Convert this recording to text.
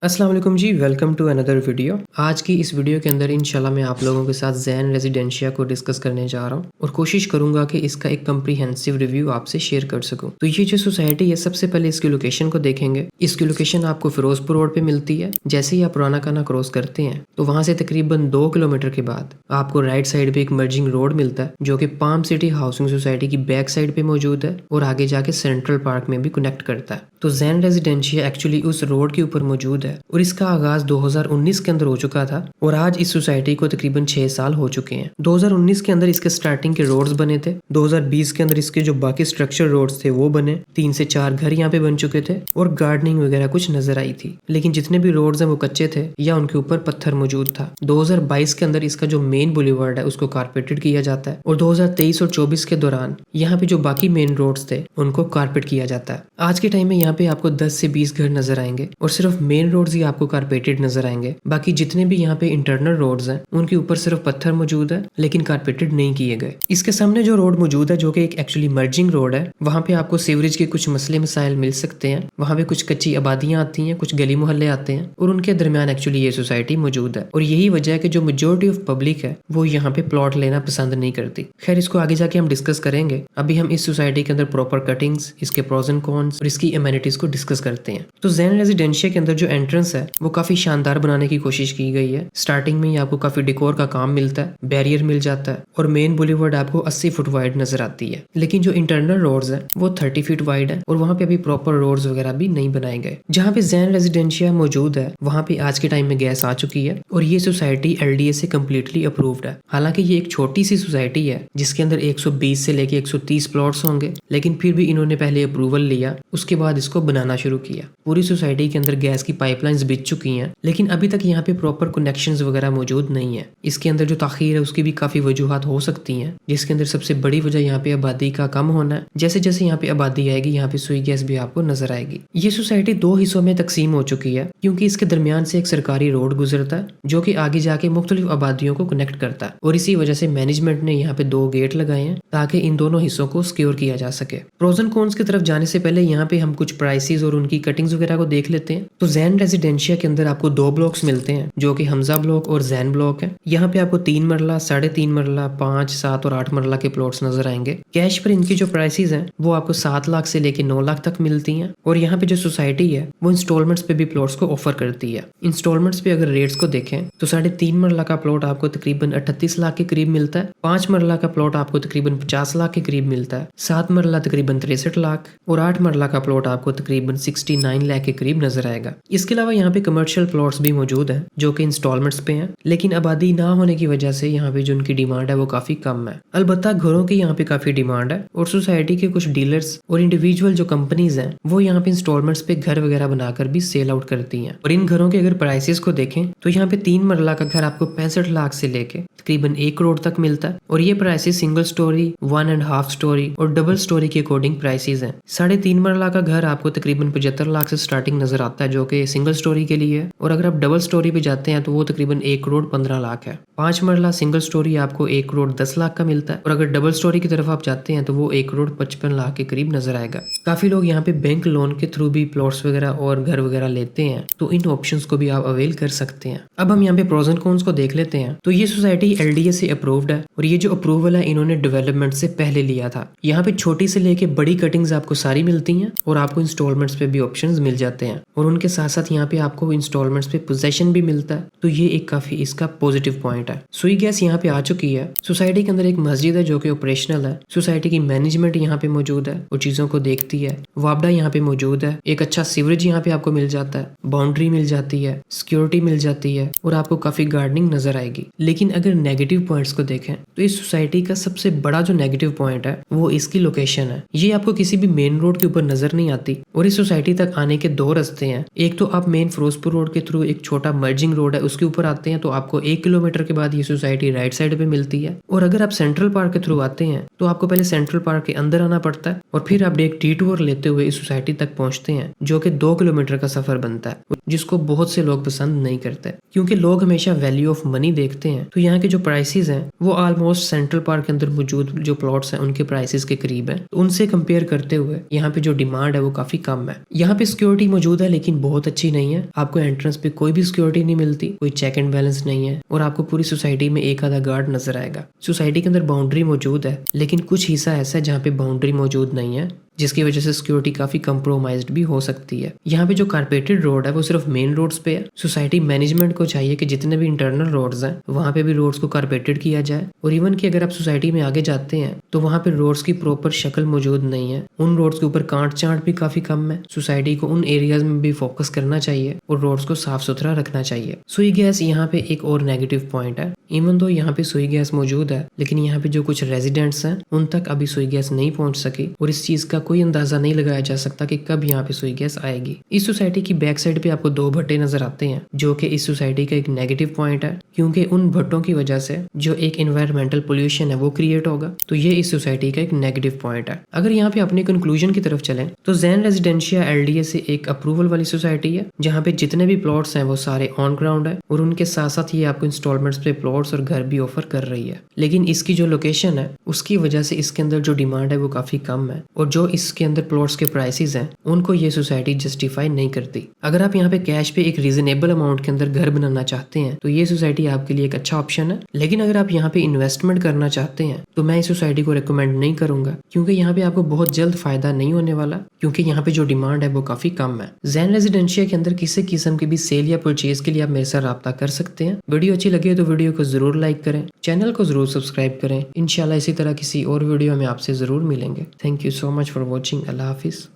अस्सलाम वालेकुम जी, welcome to another video. आज की इस वीडियो के अंदर इंशाल्लाह मैं आप लोगों के साथ जैन रेजिडेंशिया को डिस्कस करने जा रहा हूँ और कोशिश करूंगा कि इसका एक कम्प्रीहेंसिव रिव्यू आपसे शेयर कर सकूं। तो ये जो सोसाइटी है, सबसे पहले इसकी लोकेशन को देखेंगे। इसकी लोकेशन आपको फिरोजपुर रोड पे मिलती है। जैसे ही आप पुराना खाना क्रॉस करते हैं तो वहां से तकरीबन 2 किलोमीटर के बाद आपको राइट साइड पे एक मर्जिंग रोड मिलता है जो कि पाम सिटी हाउसिंग सोसाइटी की बैक साइड पे मौजूद है और आगे जाके सेंट्रल पार्क में भी कनेक्ट करता है। तो जैन रेजिडेंशिया एक्चुअली उस रोड के ऊपर मौजूद है और इसका आगाज 2019 के अंदर हो चुका था और आज इस सोसाइटी को तकरीबन 6 साल हो चुके हैं। 2019 के अंदर इसके स्टार्टिंग के रोड्स बने थे। 2020 के अंदर इसके जो बाकी स्ट्रक्चर रोड्स थे वो बने। 3 से 4 घर यहाँ पे बन चुके थे और गार्डनिंग वगैरह कुछ नजर आई थी, लेकिन जितने भी रोड्स हैं वो कच्चे थे या उनके ऊपर पत्थर मौजूद था। 2022 के अंदर इसका जो मेन बुलेवार्ड है उसको कारपेटेड किया जाता है और 2023 और 24 के दौरान यहाँ पे जो बाकी मेन रोड्स थे उनको कारपेट किया जाता है। आज के टाइम में यहाँ पे आपको 10 से 20 घर नजर आएंगे और सिर्फ मेन रोड्स ही आपको कारपेटेड नजर आएंगे। बाकी जितने भी यहाँ पे इंटरनल रोड्स हैं उनके ऊपर सिर्फ पत्थर मौजूद है लेकिन कारपेटेड नहीं किए गए। इसके सामने जो रोड मौजूद है जो कि एक एक्चुअली मर्जिंग रोड है, वहाँ पे आपको सीवरेज के कुछ मसले मसाइल मिल सकते हैं। वहाँ पे कुछ कच्ची आबादियां आती हैं, कुछ गली मोहल्ले आते हैं और उनके दरमियान एक्चुअली ये सोसाइटी मौजूद है और यही वजह है कि जो मेजोरिटी ऑफ पब्लिक है वो यहाँ पे प्लॉट लेना पसंद नहीं करती। खैर, इसको आगे जाके हम डिस्कस करेंगे। अभी हम इस सोसाइटी के अंदर प्रॉपर कटिंग्स, इसके प्रोज एंड कॉन्स और इसकी एमेनिटीज को डिस्कस करते हैं। तो जैन रेजिडेंशिया के अंदर जो एंट्रेंस है वो काफी शानदार बनाने की कोशिश की गई है। स्टार्टिंग में ही आपको काफी डेकोर का काम मिलता है, बैरियर मिल जाता है और मेन बुलेवार्ड आपको 80 फुट वाइड नजर आती है। लेकिन जो इंटरनल रोड्स है वो 30 फीट वाइड है और वहाँ पे अभी प्रॉपर रोड्स वगैरह भी नहीं बनाए गए। जहाँ पे जैन रेजिडेंशिया मौजूद है वहाँ पे आज के टाइम में गैस आ चुकी है और ये सोसाइटी LDA से कम्प्लीटली अप्रूव्ड है। हालांकि ये एक छोटी सी सोसाइटी है जिसके अंदर 120 से लेके 130 प्लॉट्स होंगे, लेकिन फिर भी इन्होंने पहले अप्रूवल लिया, उसके बाद इसको बनाना शुरू किया। पूरी सोसाइटी के अंदर गैस की पाइपलाइंस बिछ चुकी हैं, लेकिन अभी तक यहाँ पे प्रॉपर कनेक्शंस वगैरह मौजूद नहीं है। इसके अंदर जो ताखीर है उसकी भी काफी वजूहात हो सकती हैं, जिसके अंदर सबसे बड़ी वजह यहाँ पे आबादी का कम होना है। जैसे जैसे यहाँ पे आबादी आएगी यहाँ पे सुई गैस भी आपको नजर आएगी। ये सोसाइटी 2 हिस्सों में तकसीम हो चुकी है क्योंकि इसके दरमियान से एक सरकारी रोड गुजरता है जो कि आगे जाके मुख्तलिफ आबादियों को कनेक्ट करता है और इसी वजह से मैनेजमेंट ने यहाँ पे 2 गेट लगाए हैं ताकि इन दोनों हिस्सों को सिक्योर किया जा सके। प्रोज एंड कॉन्स की तरफ जाने से पहले यहाँ पे हम कुछ प्राइसेस और उनकी कटिंग्स वगैरह को देख लेते हैं। तो जैन रेजिडेंशिया के अंदर आपको 2 ब्लॉक्स मिलते हैं जो कि हमजा ब्लॉक और जैन ब्लॉक है। यहाँ पे आपको 3 मरला, 3.5 मरला, 5, 7 और 8 मरला के प्लॉट्स नजर आएंगे। कैश पर इनकी जो प्राइसेस हैं वो आपको 7 लाख से लेके 9 लाख तक मिलती हैं और यहाँ पे जो सोसाइटी है वो इंस्टॉलमेंट्स पे भी प्लॉट्स को ऑफर करती है। इंस्टॉलमेंट्स पे अगर रेट्स को देखें तो 3.5 मरला का प्लॉट आपको तकरीबन 38 लाख के करीब मिलता है। 5 मरला का प्लॉट आपको तकरीबन 50 लाख के करीब मिलता है। 7 मरला तकरीबन 63 लाख और 8 मरला का प्लॉट आपको तकरीबन 69 लाख के करीब नजर आएगा। इसके अलावा यहाँ पे कमर्शियल प्लॉट्स भी मौजूद हैं जो कि इंस्टॉलमेंट्स पे हैं, लेकिन आबादी ना होने की वजह से यहाँ पे जो उनकी डिमांड है वो काफी कम है। अलबत्ता घरों की यहाँ पे काफी डिमांड है और सोसाइटी के कुछ डीलर्स और इंडिविजुअल जो कंपनीज हैं वो यहाँ पे इंस्टॉलमेंट्स पे घर वगैरह बनाकर भी सेल आउट करती हैं। और इन घरों के अगर प्राइसेस को देखें तो यहाँ पे 3 मरला का घर आपको 65 लाख से लेके तकरीबन 1 करोड़ तक मिलता है और ये प्राइसेस सिंगल स्टोरी, 1.5 स्टोरी और डबल स्टोरी के अकॉर्डिंग प्राइसेस हैं। 3.5 मरला का घर आपको तकरीबन 75 लाख से स्टार्टिंग नजर आता है जो कि सिंगल स्टोरी के लिए है और अगर आप डबल स्टोरी पे जाते हैं तो वो तकरीबन 1 करोड़ 15 लाख है। 5 मरला सिंगल स्टोरी आपको 1 करोड़ 10 लाख का मिलता है और अगर डबल स्टोरी की तरफ आप जाते हैं तो वो 1 करोड़ 55 लाख के करीब नजर आएगा। काफी लोग यहाँ पे बैंक लोन के थ्रू भी प्लॉट्स वगैरह और घर वगैरह लेते हैं, तो इन ऑप्शंस को भी आप अवेल कर सकते हैं। अब हम यहाँ पे प्रोज एंड कॉन्स को देख लेते हैं। तो ये सोसाइटी LDA से अप्रूव्ड है और ये जो अप्रूवल है इन्होंने डेवलपमेंट से पहले लिया था। यहाँ पे छोटी से लेके बड़ी कटिंग्स आपको सारी मिलती हैं और आपको इंस्टॉलमेंट्स पे भी ऑप्शंस मिल जाते हैं और उनके साथ साथ यहाँ पे आपको इंस्टॉलमेंट्स पे पोजेशन भी मिलता है, तो ये एक काफी इसका पॉजिटिव पॉइंट है। सुई गैस यहाँ पे आ चुकी है। सोसाइटी के अंदर एक मस्जिद है जो कि ऑपरेशनल है। सोसाइटी की मैनेजमेंट यहाँ पे मौजूद है, वो चीजों को देखती है। वापडा यहाँ पे मौजूद है। एक अच्छा सीवरेज यहाँ पे आपको मिल जाता है, बाउंड्री मिल जाती है, सिक्योरिटी मिल जाती है और आपको काफी गार्डनिंग नजर आएगी। लेकिन अगर नेगेटिव पॉइंट्स को देखें तो इस सोसाइटी का सबसे बड़ा जो नेगेटिव पॉइंट है वो इसकी लोकेशन है। ये आपको किसी भी मेन रोड के ऊपर नजर नहीं आती और इस सोसाइटी तक आने के 2 रास्ते हैं। एक तो आप मेन फिरोजपुर रोड के थ्रू एक छोटा मर्जिंग रोड है उसके ऊपर आते हैं तो आपको 1 किलोमीटर के बाद ये सोसाइटी राइट साइड पे मिलती है और अगर आप सेंट्रल पार्क के थ्रू आते हैं तो आपको पहले सेंट्रल पार्क के अंदर आना पड़ता है और फिर आप एक डिटूर लेते हुए इस सोसाइटी तक पहुंचते हैं जो कि 2 किलोमीटर का सफर बनता है। जिसको बहुत से लोग पसंद नहीं करते, क्योंकि लोग हमेशा वैल्यू ऑफ मनी देखते हैं। तो यहाँ के जो प्राइसेस हैं वो ऑलमोस्ट सेंट्रल पार्क के अंदर मौजूद जो प्लॉट्स हैं उनके प्राइसेस के करीब है। तो उनसे कंपेयर करते हुए यहाँ पे जो डिमांड है वो काफी कम है। यहाँ पे सिक्योरिटी मौजूद है लेकिन बहुत अच्छी नहीं है। आपको एंट्रेंस पे कोई भी सिक्योरिटी नहीं मिलती, कोई चेक एंड बैलेंस नहीं है और आपको पूरी सोसाइटी में एक आधा गार्ड नजर आएगा। सोसाइटी के अंदर बाउंड्री मौजूद है लेकिन कुछ हिस्सा ऐसा है जहाँ पे बाउंड्री मौजूद नहीं है, जिसकी वजह से सिक्योरिटी काफी कंप्रोमाइज्ड भी हो सकती है। यहाँ पे जो कारपेटेड रोड है वो सिर्फ मेन रोड्स पे है। सोसाइटी मैनेजमेंट को चाहिए कि जितने भी इंटरनल रोड्स हैं वहाँ पे भी रोड्स को कारपेटेड किया जाए। और इवन कि अगर आप सोसाइटी में आगे जाते हैं तो वहाँ पे रोड्स की प्रॉपर शक्ल मौजूद नहीं है। उन रोड्स के ऊपर कांट चांट भी काफी कम है। सोसाइटी को उन एरियाज में भी फोकस करना चाहिए और रोड्स को साफ सुथरा रखना चाहिए। सुई गैस यहाँ पे एक और नेगेटिव पॉइंट है। इवन दो यहाँ पे सुई गैस मौजूद है लेकिन यहाँ पे जो कुछ रेजिडेंट्स हैं उन तक अभी सुई गैस नहीं पहुंच सकी और इस चीज का कोई अंदाजा नहीं लगाया जा सकता कि कब यहाँ पे सुई गैस आएगी। इस सोसाइटी की बैक साइड पे आपको 2 भट्टे नजर आते हैं जो कि इस सोसाइटी का एक नेगेटिव पॉइंट है, क्योंकि उन भट्टों की वजह से जो एक एनवायरमेंटल पोल्यूशन है वो क्रिएट होगा। तो ये इस सोसाइटी का एक नेगेटिव पॉइंट है। अगर यहाँ पे अपने कंक्लूजन की तरफ चलें तो जैन रेजिडेंशिया एलडीए से एक अप्रूवल वाली सोसाइटी है जहाँ पे जितने भी प्लॉट्स हैं वो सारे ऑन ग्राउंड है और उनके साथ साथ ये आपको इंस्टॉलमेंट्स पे प्लॉट्स और घर भी ऑफर कर रही है। लेकिन इसकी जो लोकेशन है उसकी वजह से इसके अंदर जो डिमांड है वो काफी कम है और जो इसके अंदर प्लॉट्स के प्राइसेस हैं उनको ये सोसाइटी जस्टिफाई नहीं करती। अगर आप यहाँ पे कैश पे एक रीजनेबल अमाउंट के अंदर घर बनाना चाहते हैं तो ये सोसाइटी आपके लिए एक अच्छा ऑप्शन है। लेकिन अगर आप यहाँ पे इन्वेस्टमेंट करना चाहते हैं तो मैं इस सोसाइटी को रिकमेंड नहीं करूंगा, क्योंकि यहाँ पे आपको बहुत जल्द फायदा नहीं होने वाला, क्योंकि यहाँ पे जो डिमांड है वो काफी कम है। जैन रेजिडेंशिया के अंदर किसी किस्म की भी सेल या परचेज के लिए आप मेरे साथ राब्ता कर सकते हैं। वीडियो अच्छी लगे तो वीडियो को जरूर लाइक करें, चैनल को जरूर सब्सक्राइब करें। इंशाल्लाह इसी तरह किसी और वीडियो में आपसे जरूर मिलेंगे। Thank you so much for watching. Allah Hafiz.